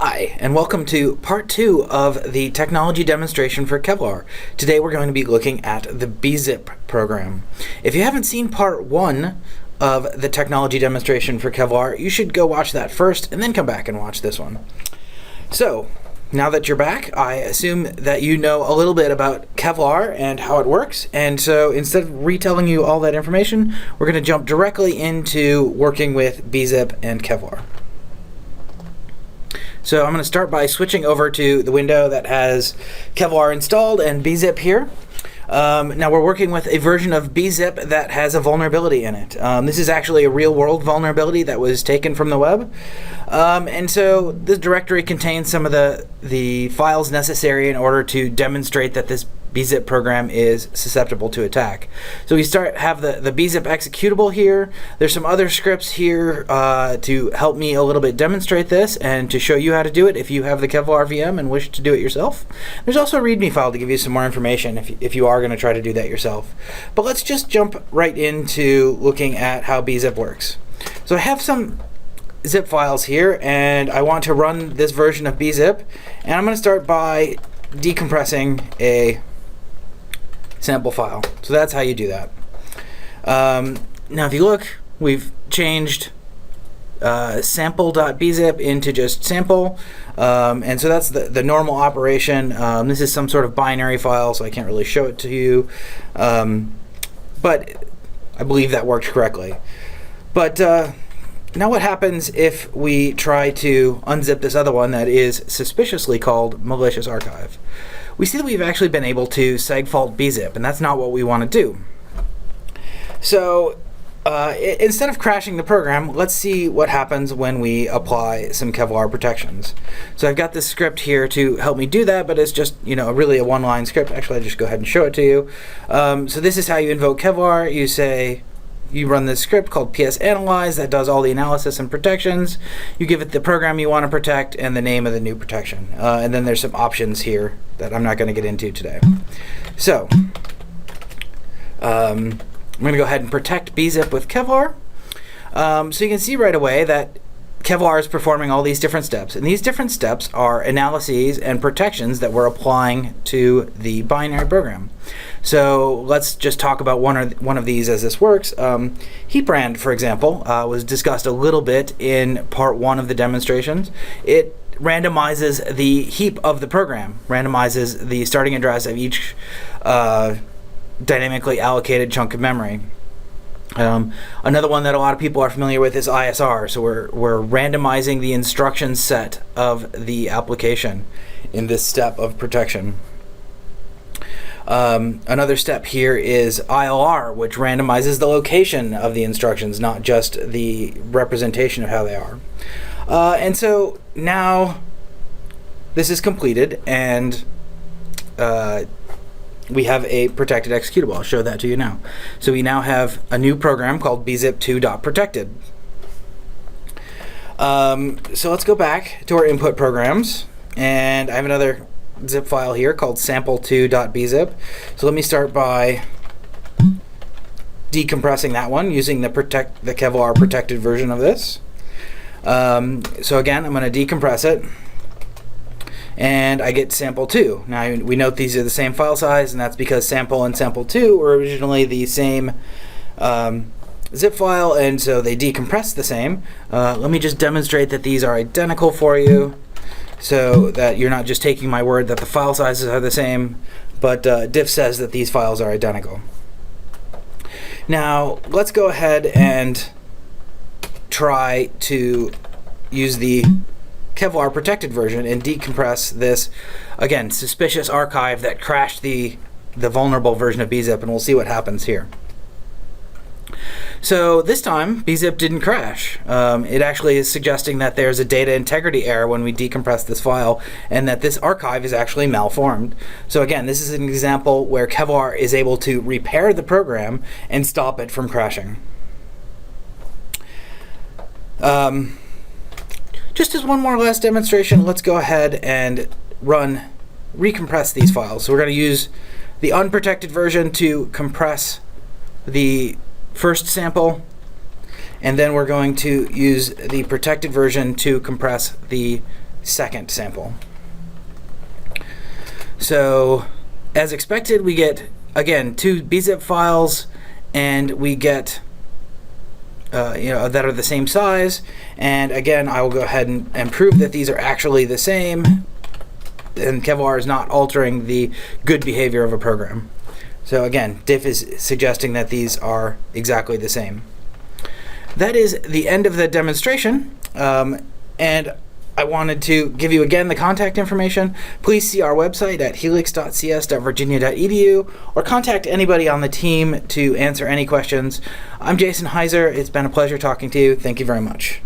Hi, and welcome to part 2 of the technology demonstration for Kevlar. Today we're going to be looking at the bzip program. If you haven't seen part 1 of the technology demonstration for Kevlar, you should go watch that first and then come back and watch this one. So, now that you're back, I assume that you know a little bit about Kevlar and how it works, and so instead of retelling you all that information, we're going to jump directly into working with bzip and Kevlar. So I'm going to start by switching over to the window that has Kevlar installed and bzip here. Now we're working with a version of bzip that has a vulnerability in it. This is actually a real-world vulnerability that was taken from the web. And so this directory contains some of the files necessary in order to demonstrate that this bzip program is susceptible to attack. So we have the bzip executable here. There's some other scripts here to help me a little bit demonstrate this and to show you how to do it if you have the Kevlar VM and wish to do it yourself. There's also a README file to give you some more information if you are going to try to do that yourself. But let's just jump right into looking at how bzip works. So I have some zip files here, and I want to run this version of bzip, and I'm going to start by decompressing a sample file. So that's how you do that. Now if you look, we've changed sample.bzip into just sample, and so that's the normal operation. This is some sort of binary file, so I can't really show it to you, but I believe that worked correctly. But now what happens if we try to unzip this other one that is suspiciously called malicious archive? We see that we've actually been able to segfault bzip, and that's not what we want to do. So instead of crashing the program, let's see what happens when we apply some Kevlar protections. So I've got this script here to help me do that, but it's just really a one-line script. Actually, I'll just go ahead and show it to you. So this is how you invoke Kevlar. You run this script called psanalyze that does all the analysis and protections. You give it the program you want to protect and the name of the new protection. And then there's some options here that I'm not going to get into today. So I'm going to go ahead and protect bzip with Kevlar. So you can see right away that Kevlar is performing all these different steps, and these different steps are analyses and protections that we're applying to the binary program. So let's just talk about one of these as this works. Heap rand, for example, was discussed a little bit in part 1 of the demonstrations. It randomizes the heap of the program, randomizes the starting address of each dynamically allocated chunk of memory. Another one that a lot of people are familiar with is ISR. So we're randomizing the instruction set of the application in this step of protection. Another step here is ILR, which randomizes the location of the instructions, not just the representation of how they are. And so now this is completed, and we have a protected executable. I'll show that to you now. So we now have a new program called bzip2.protected. So let's go back to our input programs, and I have another zip file here called sample2.bzip. So let me start by decompressing that one using the Kevlar protected version of this. So again, I'm going to decompress it, and I get sample2. Now we note these are the same file size, and that's because sample and sample2 were originally the same zip file, and so they decompress the same. Let me just demonstrate that these are identical for you, so that you're not just taking my word that the file sizes are the same, but diff says that these files are identical. Now let's go ahead and try to use the Kevlar protected version and decompress this, again, suspicious archive that crashed the vulnerable version of bzip, and we'll see what happens here. So this time bzip didn't crash. It actually is suggesting that there's a data integrity error when we decompress this file, and that this archive is actually malformed. So again, this is an example where Kevlar is able to repair the program and stop it from crashing. Just as one more last demonstration, let's go ahead and recompress these files. So we're going to use the unprotected version to compress the first sample, and then we're going to use the protected version to compress the second sample. So as expected, we get, again, 2 bzip files, and we get that are the same size. And again, I will go ahead and prove that these are actually the same, and Kevlar is not altering the good behavior of a program. So again, diff is suggesting that these are exactly the same. That is the end of the demonstration, and I wanted to give you again the contact information. Please see our website at helix.cs.virginia.edu or contact anybody on the team to answer any questions. I'm Jason Heiser. It's been a pleasure talking to you. Thank you very much.